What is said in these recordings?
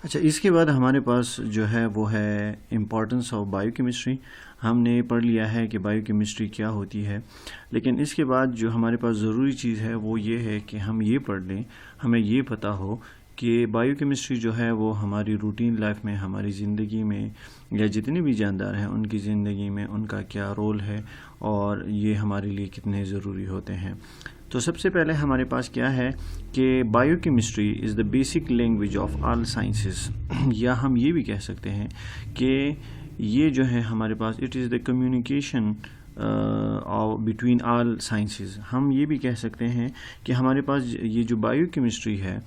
اچھا، اس کے بعد ہمارے پاس جو ہے وہ ہے امپورٹنس آف بائیو کیمسٹری. ہم نے پڑھ لیا ہے کہ بائیو کیمسٹری کیا ہوتی ہے، لیکن اس کے بعد جو ہمارے پاس ضروری چیز ہے وہ یہ ہے کہ ہم یہ پڑھ لیں، ہمیں یہ پتہ ہو کہ بائیو کیمسٹری جو ہے وہ ہماری روٹین لائف میں، ہماری زندگی میں، یا جتنے بھی جاندار ہیں ان کی زندگی میں ان کا کیا رول ہے اور یہ ہمارے لیے کتنے ضروری ہوتے ہیں. تو سب سے پہلے ہمارے پاس کیا ہے کہ bio chemistry is the basic language of all sciences, یا ہم یہ بھی کہہ سکتے ہیں کہ یہ جو ہے ہمارے پاس it is the communication between all sciences. ہم یہ بھی کہہ سکتے ہیں کہ ہمارے پاس یہ جو بائیو کیمسٹری ہے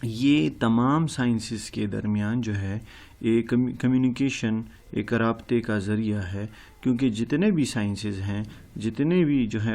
یہ تمام سائنسز کے درمیان جو ہے ایک کمیونیکیشن، ایک رابطے کا ذریعہ ہے، کیونکہ جتنے بھی سائنسز ہیں، جتنے بھی جو ہے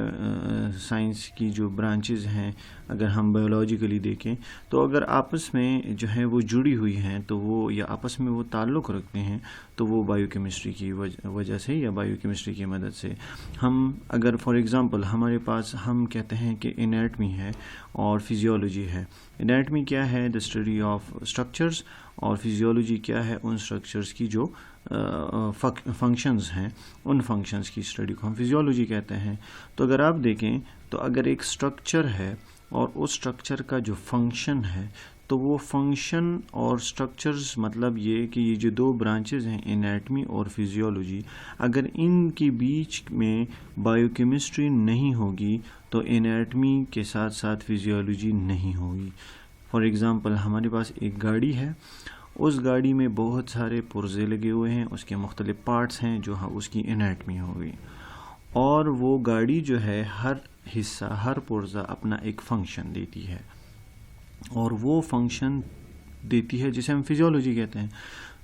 سائنس کی جو برانچز ہیں، اگر ہم بایولوجیکلی دیکھیں تو اگر آپس میں جو ہے وہ جڑی ہوئی ہیں تو وہ، یا آپس میں وہ تعلق رکھتے ہیں تو وہ بائیو کیمسٹری کی وجہ سے یا بائیو کیمسٹری کی مدد سے. ہم اگر فار ایگزامپل ہمارے پاس ہم کہتے ہیں کہ انیٹمی ہے اور فزیولوجی ہے. انیٹمی کیا ہے؟ دا اسٹڈی آف اسٹرکچرز، اور فزیولوجی کیا ہے؟ ان اسٹرکچرز کی جو فنکشنز ہیں، ان فنکشنز کی اسٹڈی کو ہم فزیولوجی کہتے ہیں. تو اگر آپ دیکھیں تو اگر ایک اسٹرکچر ہے اور اس اسٹرکچر کا جو فنکشن ہے تو وہ فنکشن اور اسٹرکچرز، مطلب یہ کہ یہ جو دو برانچز ہیں انیٹمی اور فزیولوجی، اگر ان کے بیچ میں بائیو کیمسٹری نہیں ہوگی تو انیٹمی کے ساتھ ساتھ فزیولوجی نہیں ہوگی. فار ایگزامپل ہمارے پاس ایک گاڑی ہے، اس گاڑی میں بہت سارے پرزے لگے ہوئے ہیں، اس کے مختلف پارٹس ہیں جو اس کی انیٹمی ہوگی، اور وہ گاڑی جو ہے ہر حصہ، ہر پرزہ اپنا ایک فنکشن دیتی ہے، اور وہ فنکشن دیتی ہے جسے ہم فزیولوجی کہتے ہیں.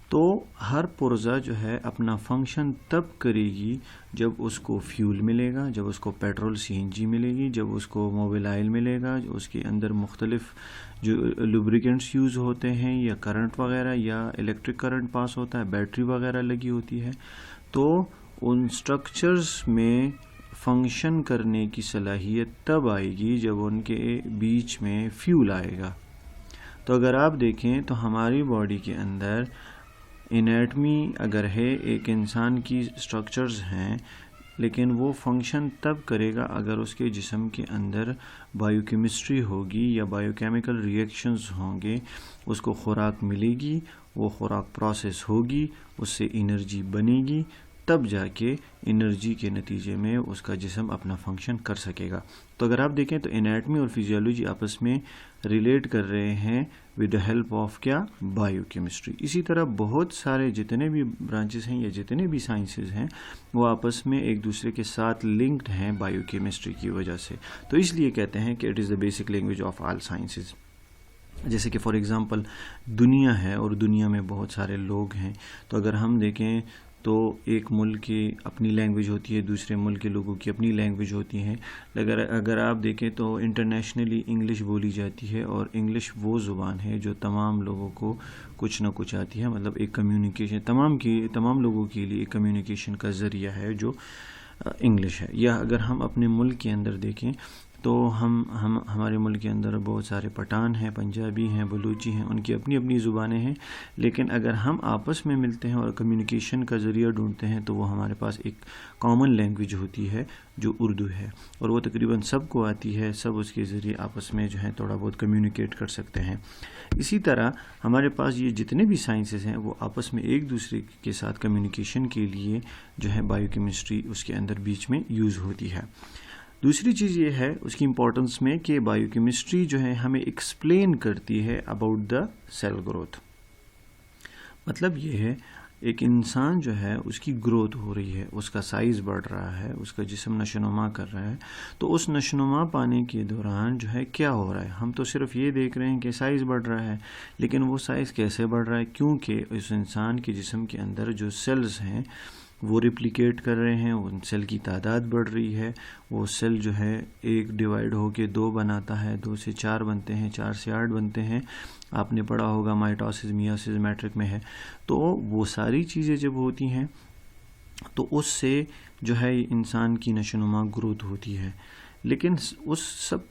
تو ہر پرزہ جو ہے اپنا فنکشن تب کرے گی جب اس کو فیول ملے گا، جب اس کو پیٹرول CNG ملے گی، جب اس کو موبل آئل ملے گا، جو اس کے اندر مختلف جو لوبریکنٹس یوز ہوتے ہیں، یا کرنٹ وغیرہ، یا الیکٹرک کرنٹ پاس ہوتا ہے، بیٹری وغیرہ لگی ہوتی ہے. تو ان سٹرکچرز میں فنکشن کرنے کی صلاحیت تب آئے گی جب ان کے بیچ میں فیول آئے گا. تو اگر آپ دیکھیں تو ہماری باڈی کے اندر انیٹمی اگر ہے، ایک انسان کی سٹرکچرز ہیں، لیکن وہ فنکشن تب کرے گا اگر اس کے جسم کے اندر بائیو کیمسٹری ہوگی یا بائیو کیمیکل ریئیکشنز ہوں گے، اس کو خوراک ملے گی، وہ خوراک پروسیس ہوگی، اس سے انرجی بنے گی، تب جا کے انرجی کے نتیجے میں اس کا جسم اپنا فنکشن کر سکے گا. تو اگر آپ دیکھیں تو انیٹمی اور فزیولوجی آپس میں ریلیٹ کر رہے ہیں ود دا ہیلپ آف کیا؟ Bio chemistry. اسی طرح بہت سارے جتنے بھی برانچز ہیں یا جتنے بھی سائنسز ہیں وہ آپس میں ایک دوسرے کے ساتھ لنکڈ ہیں بائیو کیمسٹری کی وجہ سے. تو اس لیے کہتے ہیں کہ it is the basic language of all sciences. جیسے کہ فار ایگزامپل دنیا ہے اور دنیا میں بہت سارے لوگ ہیں، تو اگر ہم دیکھیں تو ایک ملک کی اپنی لینگویج ہوتی ہے، دوسرے ملک کے لوگوں کی اپنی لینگویج ہوتی ہے. اگر آپ دیکھیں تو انٹرنیشنلی انگلش بولی جاتی ہے، اور انگلش وہ زبان ہے جو تمام لوگوں کو کچھ نہ کچھ آتی ہے، مطلب ایک کمیونیکیشن تمام لوگوں کے لیے ایک کمیونیکیشن کا ذریعہ ہے جو انگلش ہے. یا اگر ہم اپنے ملک کے اندر دیکھیں تو ہمارے ملک کے اندر بہت سارے پٹھان ہیں، پنجابی ہیں، بلوچی ہیں، ان کی اپنی اپنی زبانیں ہیں، لیکن اگر ہم آپس میں ملتے ہیں اور کمیونیکیشن کا ذریعہ ڈھونڈتے ہیں تو وہ ہمارے پاس ایک کامن لینگویج ہوتی ہے جو اردو ہے، اور وہ تقریباً سب کو آتی ہے، سب اس کے ذریعے آپس میں جو ہے تھوڑا بہت کمیونیکیٹ کر سکتے ہیں. اسی طرح ہمارے پاس یہ جتنے بھی سائنسز ہیں وہ آپس میں ایک دوسرے کے ساتھ کمیونیکیشن کے لیے جو ہے بائیو کیمسٹری اس کے اندر بیچ میں یوز ہوتی ہے. دوسری چیز یہ ہے اس کی امپورٹنس میں کہ بائیو کیمسٹری جو ہے ہمیں ایکسپلین کرتی ہے اباؤٹ دا سیل گروتھ. مطلب یہ ہے ایک انسان جو ہے اس کی گروتھ ہو رہی ہے، اس کا سائز بڑھ رہا ہے، اس کا جسم نشوونما کر رہا ہے، تو اس نشوونما پانے کے دوران جو ہے کیا ہو رہا ہے؟ ہم تو صرف یہ دیکھ رہے ہیں کہ سائز بڑھ رہا ہے، لیکن وہ سائز کیسے بڑھ رہا ہے؟ کیونکہ اس انسان کے جسم کے اندر جو سیلز ہیں وہ ریپلیکیٹ کر رہے ہیں، ان سیل کی تعداد بڑھ رہی ہے، وہ سیل جو ہے ایک ڈیوائیڈ ہو کے 2 بناتا ہے، 2 سے 4 بنتے ہیں، 4 سے 8 بنتے ہیں. آپ نے پڑھا ہوگا مائٹوسس، میوسس میٹرک میں ہے. تو وہ ساری چیزیں جب ہوتی ہیں تو اس سے جو ہے انسان کی نشوونما گروتھ ہوتی ہے. لیکن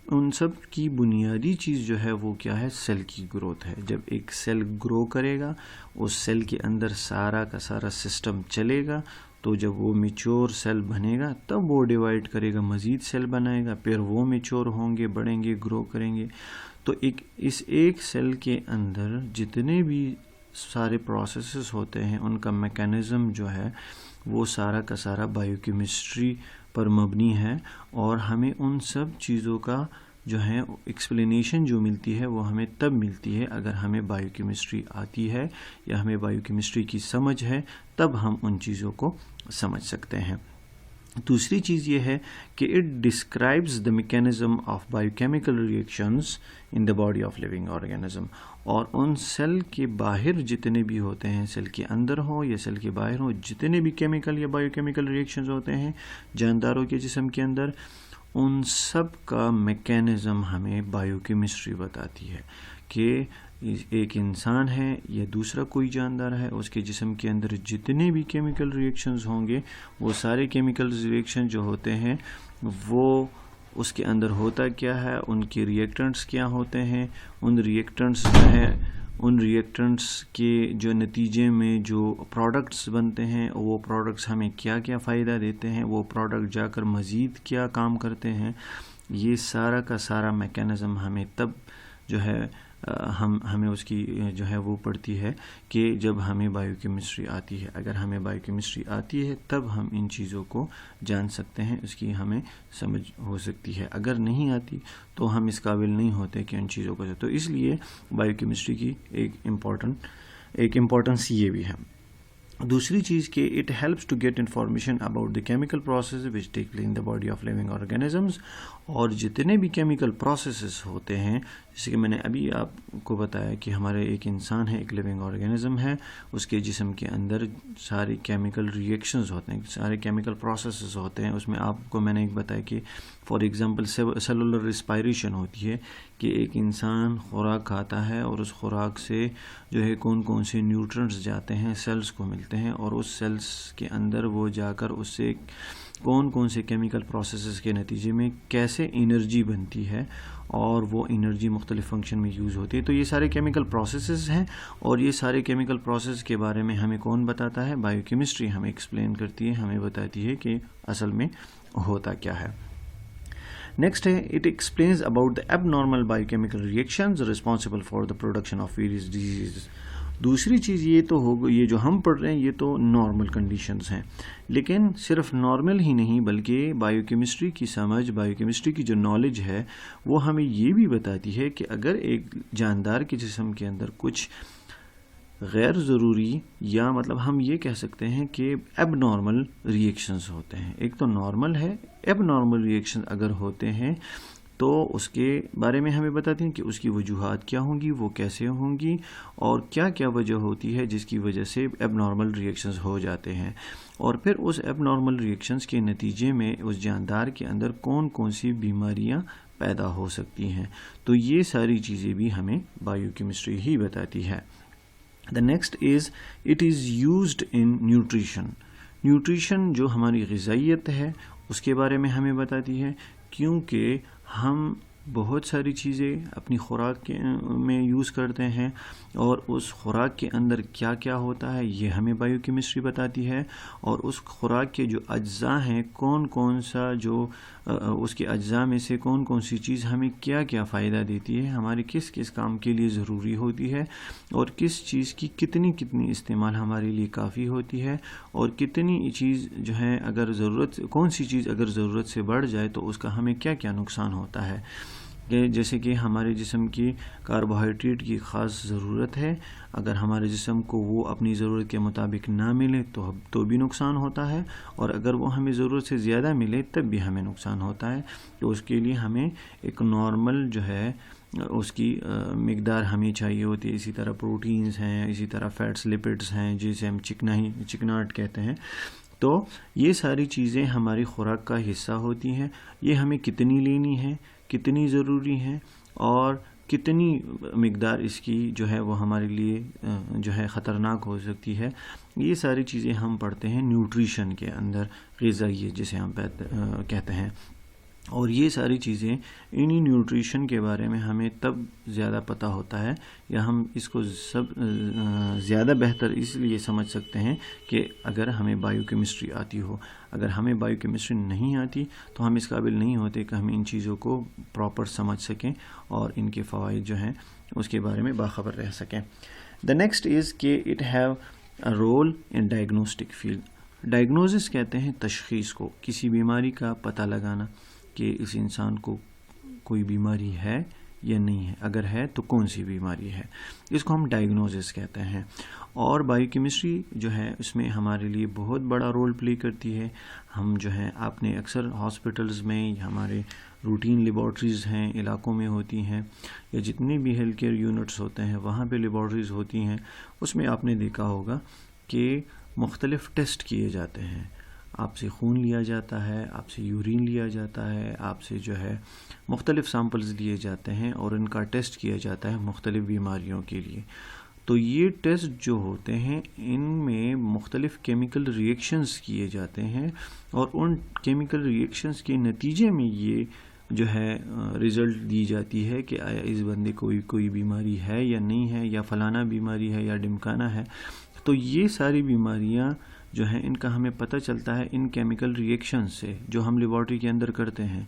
ان سب کی بنیادی چیز جو ہے وہ کیا ہے؟ سیل کی گروتھ ہے. جب ایک سیل گرو کرے گا، اس سیل کے اندر سارا کا سارا سسٹم چلے گا، تو جب وہ میچور سیل بنے گا تب وہ ڈیوائڈ کرے گا، مزید سیل بنائے گا، پھر وہ میچور ہوں گے، بڑھیں گے، گرو کریں گے. تو اس ایک سیل کے اندر جتنے بھی سارے پروسیسز ہوتے ہیں، ان کا میکانزم جو ہے وہ سارا کا سارا بائیو کیمسٹری پر مبنی ہے، اور ہمیں ان سب چیزوں کا جو ہے ایکسپلینیشن جو ملتی ہے وہ ہمیں تب ملتی ہے اگر ہمیں بائیو کیمسٹری آتی ہے یا ہمیں بائیو کیمسٹری کی سمجھ ہے، تب ہم ان چیزوں کو سمجھ سکتے ہیں. دوسری چیز یہ ہے کہ it describes the mechanism of bio chemical reactions in the body of living organism. اور ان سیل کے باہر جتنے بھی ہوتے ہیں، سیل کے اندر ہوں یا سیل کے باہر ہوں، جتنے بھی کیمیکل یا بائیو کیمیکل ریئیکشنز ہوتے ہیں جانداروں کے جسم کے اندر، ان سب کا میکینزم ہمیں بائیو کیمسٹری بتاتی ہے. کہ ایک انسان ہے یا دوسرا کوئی جاندار ہے، اس کے جسم کے اندر جتنے بھی کیمیکل ریئیکشنز ہوں گے، وہ سارے کیمیکل ریئیکشن جو ہوتے ہیں وہ اس کے اندر ہوتا کیا ہے، ان کے ریئیکٹنٹس کیا ہوتے ہیں، ان ریئیکٹنٹس کے جو نتیجے میں جو پروڈکٹس بنتے ہیں، وہ پروڈکٹس ہمیں کیا کیا فائدہ دیتے ہیں، وہ پروڈکٹ جا کر مزید کیا کام کرتے ہیں. یہ سارا کا سارا میکینزم ہمیں تب جو ہے ہمیں اس کی جو ہے وہ پڑتی ہے کہ جب ہمیں بائیو کیمسٹری آتی ہے. اگر ہمیں بائیو کیمسٹری آتی ہے تب ہم ان چیزوں کو جان سکتے ہیں، اس کی ہمیں سمجھ ہو سکتی ہے. اگر نہیں آتی تو ہم اس قابل نہیں ہوتے کہ ان چیزوں کو. تو اس لیے بائیو کیمسٹری کی ایک امپورٹنس یہ بھی ہے. دوسری چیز کہ it helps to get information about the chemical process which take place in the body of living organisms. اور جتنے بھی کیمیکل پروسیسز ہوتے ہیں، جیسے کہ میں نے ابھی آپ کو بتایا کہ ہمارے ایک انسان ہے، ایک لیونگ آرگینزم ہے، اس کے جسم کے اندر سارے کیمیکل ریئیکشنز ہوتے ہیں، سارے کیمیکل پروسیسز ہوتے ہیں. اس میں آپ کو میں نے ایک بتایا کہ فار ایگزامپل سیلولر ریسپائریشن ہوتی ہے، کہ ایک انسان خوراک کھاتا ہے اور اس خوراک سے جو ہے کون کون سے نیوٹرنٹس جاتے ہیں، سیلز کو ملتے ہیں، اور اس سیلز کے اندر وہ جا کر اس سے کون کون سے کیمیکل پروسیسز کے نتیجے میں کیسے انرجی بنتی ہے، اور وہ انرجی مختلف فنکشن میں یوز ہوتی ہے. تو یہ سارے کیمیکل پروسیسز ہیں، اور یہ سارے کیمیکل پروسیس کے بارے میں ہمیں کون بتاتا ہے؟ بائیو کیمسٹری ہمیں ایکسپلین کرتی ہے، ہمیں بتاتی ہے کہ اصل میں ہوتا کیا ہے. نیکسٹ ہے it explains about the abnormal bio chemical reactions responsible for the production of various disease. دوسری چیز یہ تو ہوگا، یہ جو ہم پڑھ رہے ہیں یہ تو نارمل کنڈیشنز ہیں، لیکن صرف نارمل ہی نہیں بلکہ بائیو کیمسٹری کی سمجھ، بائیو کیمسٹری کی جو نالج ہے وہ ہمیں یہ بھی بتاتی ہے کہ اگر ایک جاندار کے جسم کے اندر کچھ غیر ضروری، یا مطلب ہم یہ کہہ سکتے ہیں کہ ایب نارمل ریئیکشنز ہوتے ہیں. ایک تو نارمل ہے، ایب نارمل ریئیکشن اگر ہوتے ہیں تو اس کے بارے میں ہمیں بتاتے ہیں کہ اس کی وجوہات کیا ہوں گی، وہ کیسے ہوں گی، اور کیا کیا وجہ ہوتی ہے جس کی وجہ سے ایب نارمل ریئیکشنز ہو جاتے ہیں. اور پھر اس ایب نارمل ریئیکشنز کے نتیجے میں اس جاندار کے اندر کون کون سی بیماریاں پیدا ہو سکتی ہیں. تو یہ ساری چیزیں بھی ہمیں بائیو کیمسٹری ہی بتاتی ہے. The next is it is used in nutrition. Nutrition جو ہماری غذائیت ہے اس کے بارے میں ہمیں بتاتی ہے، کیونکہ ہم بہت ساری چیزیں اپنی خوراک میں یوز کرتے ہیں، اور اس خوراک کے اندر کیا کیا ہوتا ہے یہ ہمیں بائیو کیمسٹری بتاتی ہے. اور اس خوراک کے جو اجزاء ہیں، کون کون سا جو اس کے اجزاء میں سے کون کون سی چیز ہمیں کیا کیا فائدہ دیتی ہے، ہمارے کس کس کام کے لیے ضروری ہوتی ہے، اور کس چیز کی کتنی استعمال ہمارے لیے کافی ہوتی ہے، اور کتنی چیز جو ہے اگر کون سی چیز اگر ضرورت سے بڑھ جائے تو اس کا ہمیں کیا کیا نقصان ہوتا ہے. کہ جیسے کہ ہمارے جسم کی کاربوہائیڈریٹ کی خاص ضرورت ہے، اگر ہمارے جسم کو وہ اپنی ضرورت کے مطابق نہ ملے تو بھی نقصان ہوتا ہے، اور اگر وہ ہمیں ضرورت سے زیادہ ملے تب بھی ہمیں نقصان ہوتا ہے. تو اس کے لیے ہمیں ایک نارمل جو ہے اس کی مقدار ہمیں چاہیے ہوتی ہے. اسی طرح پروٹینز ہیں، اسی طرح فیٹس، لپڈس ہیں جسے ہم چکناٹ کہتے ہیں. تو یہ ساری چیزیں ہماری خوراک کا حصہ ہوتی ہیں. یہ ہمیں کتنی لینی ہے، کتنی ضروری ہیں، اور کتنی مقدار اس کی جو ہے وہ ہمارے لیے جو ہے خطرناک ہو سکتی ہے. یہ ساری چیزیں ہم پڑھتے ہیں نیوٹریشن کے اندر، غذائیت جسے ہم کہتے ہیں. اور یہ ساری چیزیں انہی نیوٹریشن کے بارے میں ہمیں تب زیادہ پتہ ہوتا ہے، یا ہم اس کو زیادہ بہتر اس لیے سمجھ سکتے ہیں کہ اگر ہمیں بائیو کیمسٹری آتی ہو. اگر ہمیں بائیو کیمسٹری نہیں آتی تو ہم اس قابل نہیں ہوتے کہ ہم ان چیزوں کو پراپر سمجھ سکیں اور ان کے فوائد جو ہیں اس کے بارے میں باخبر رہ سکیں. دا نیکسٹ از کہ it have a role in diagnostic field. Diagnosis کہتے ہیں تشخیص کو، کسی بیماری کا پتہ لگانا کہ اس انسان کو کوئی بیماری ہے یا نہیں ہے، اگر ہے تو کون سی بیماری ہے، اس کو ہم ڈائگنوزس کہتے ہیں. اور بائیو کیمسٹری جو ہے اس میں ہمارے لیے بہت بڑا رول پلے کرتی ہے. ہم جو ہیں آپ نے اکثر ہاسپٹلز میں، ہمارے روٹین لیبارٹریز ہیں علاقوں میں ہوتی ہیں، یا جتنے بھی ہیلتھ کیئر یونٹس ہوتے ہیں وہاں پہ لیبارٹریز ہوتی ہیں، اس میں آپ نے دیکھا ہوگا کہ مختلف ٹیسٹ کیے جاتے ہیں. آپ سے خون لیا جاتا ہے، آپ سے یورین لیا جاتا ہے، آپ سے جو ہے مختلف سیمپلز لیے جاتے ہیں اور ان کا ٹیسٹ کیا جاتا ہے مختلف بیماریوں کے لیے. تو یہ ٹیسٹ جو ہوتے ہیں ان میں مختلف کیمیکل ریئیکشنز کیے جاتے ہیں، اور ان کیمیکل ریئیکشنز کے نتیجے میں یہ جو ہے رزلٹ دی جاتی ہے کہ آیا اس بندے کو کوئی بیماری ہے یا نہیں ہے، یا فلانا بیماری ہے یا ڈمکانا ہے. تو یہ ساری بیماریاں جو ہیں ان کا ہمیں پتہ چلتا ہے ان کیمیکل ریئیکشن سے جو ہم لیبارٹری کے اندر کرتے ہیں.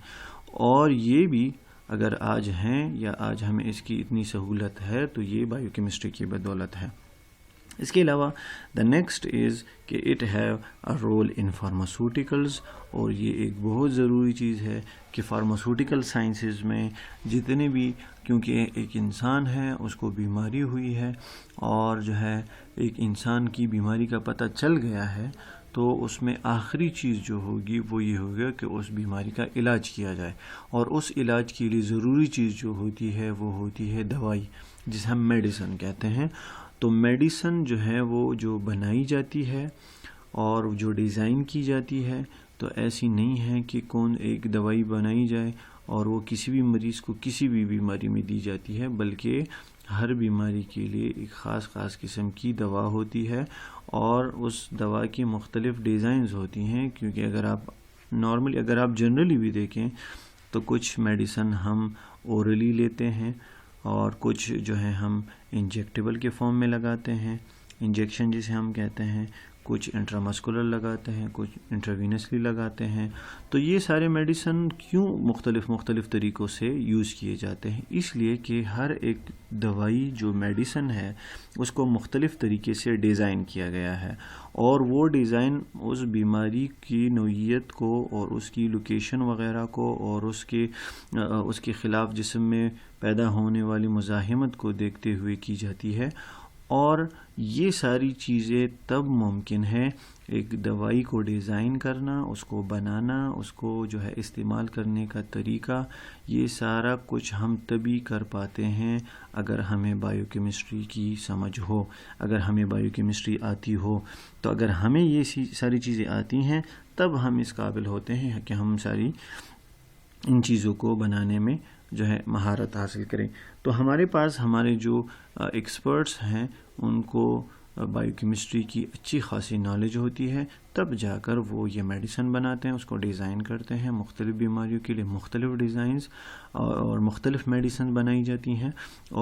اور یہ بھی اگر آج ہیں یا آج ہمیں اس کی اتنی سہولت ہے تو یہ بائیو کیمسٹری کی بدولت ہے. اس کے علاوہ دا نیکسٹ از کہ it have a role in pharmaceuticals. اور یہ ایک بہت ضروری چیز ہے کہ فارماسوٹیکل سائنسز میں جتنے بھی، کیونکہ ایک انسان ہے اس کو بیماری ہوئی ہے اور جو ہے ایک انسان کی بیماری کا پتہ چل گیا ہے، تو اس میں آخری چیز جو ہوگی وہ یہ ہوگا کہ اس بیماری کا علاج کیا جائے. اور اس علاج کے لیے ضروری چیز جو ہوتی ہے وہ ہوتی ہے دوائی، جسے ہم میڈیسن کہتے ہیں. تو میڈیسن جو ہے وہ جو بنائی جاتی ہے اور جو ڈیزائن کی جاتی ہے، تو ایسی نہیں ہے کہ کون ایک دوائی بنائی جائے اور وہ کسی بھی مریض کو کسی بھی بیماری میں دی جاتی ہے، بلکہ ہر بیماری کے لیے ایک خاص قسم کی دوا ہوتی ہے اور اس دوا کی مختلف ڈیزائنز ہوتی ہیں. کیونکہ اگر آپ جنرلی بھی دیکھیں تو کچھ میڈیسن ہم اورلی لیتے ہیں اور کچھ جو ہے ہم انجیکٹیبل کے فارم میں لگاتے ہیں، انجیکشن جسے ہم کہتے ہیں، کچھ انٹرامسکولر لگاتے ہیں، کچھ انٹراوینسلی لگاتے ہیں. تو یہ سارے میڈیسن کیوں مختلف طریقوں سے یوز کیے جاتے ہیں؟ اس لیے کہ ہر ایک دوائی جو میڈیسن ہے اس کو مختلف طریقے سے ڈیزائن کیا گیا ہے، اور وہ ڈیزائن اس بیماری کی نوعیت کو اور اس کی لوکیشن وغیرہ کو اور اس کے خلاف جسم میں پیدا ہونے والی مزاحمت کو دیکھتے ہوئے کی جاتی ہے. اور یہ ساری چیزیں تب ممکن ہے، ایک دوائی کو ڈیزائن کرنا، اس کو بنانا، اس کو جو ہے استعمال کرنے کا طریقہ، یہ سارا کچھ ہم تبھی کر پاتے ہیں اگر ہمیں بائیو کیمسٹری کی سمجھ ہو، اگر ہمیں بائیو کیمسٹری آتی ہو. تو اگر ہمیں یہ ساری چیزیں آتی ہیں تب ہم اس قابل ہوتے ہیں کہ ہم ساری ان چیزوں کو بنانے میں جو ہے مہارت حاصل کریں. تو ہمارے پاس ہمارے جو ایکسپرٹس ہیں ان کو بائیو کیمسٹری کی اچھی خاصی نالج ہوتی ہے، تب جا کر وہ یہ میڈیسن بناتے ہیں، اس کو ڈیزائن کرتے ہیں. مختلف بیماریوں کے لیے مختلف ڈیزائنز اور مختلف میڈیسن بنائی جاتی ہیں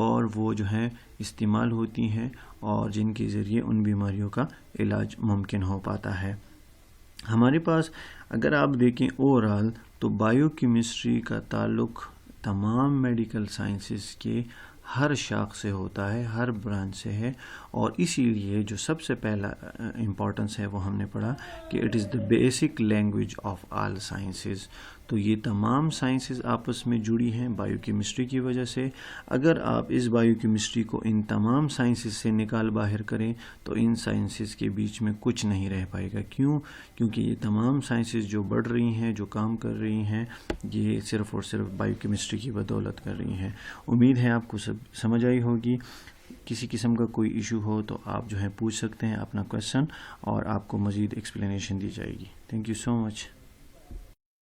اور وہ جو ہیں استعمال ہوتی ہیں، اور جن کے ذریعے ان بیماریوں کا علاج ممکن ہو پاتا ہے. ہمارے پاس اگر آپ دیکھیں اوورال تو بائیو کیمسٹری کا تعلق تمام میڈیکل سائنسز کے ہر شاخ سے ہوتا ہے، ہر برانچ سے ہے. اور اسی لیے جو سب سے پہلا امپورٹنس ہے وہ ہم نے پڑھا کہ it is the basic language of all sciences. تو یہ تمام سائنسز آپس میں جڑی ہیں بائیو کیمسٹری کی وجہ سے. اگر آپ اس بائیو کیمسٹری کو ان تمام سائنسز سے نکال باہر کریں تو ان سائنسز کے بیچ میں کچھ نہیں رہ پائے گا. کیونکہ یہ تمام سائنسز جو بڑھ رہی ہیں، جو کام کر رہی ہیں، یہ صرف اور صرف بائیو کیمسٹری کی بدولت کر رہی ہیں. امید ہے آپ کو سب سمجھ آئی ہوگی. کسی قسم کا کوئی ایشو ہو تو آپ جو ہے پوچھ سکتے ہیں اپنا کویسچن، اور آپ کو مزید ایکسپلینیشن دی جائے گی. Thank you so much.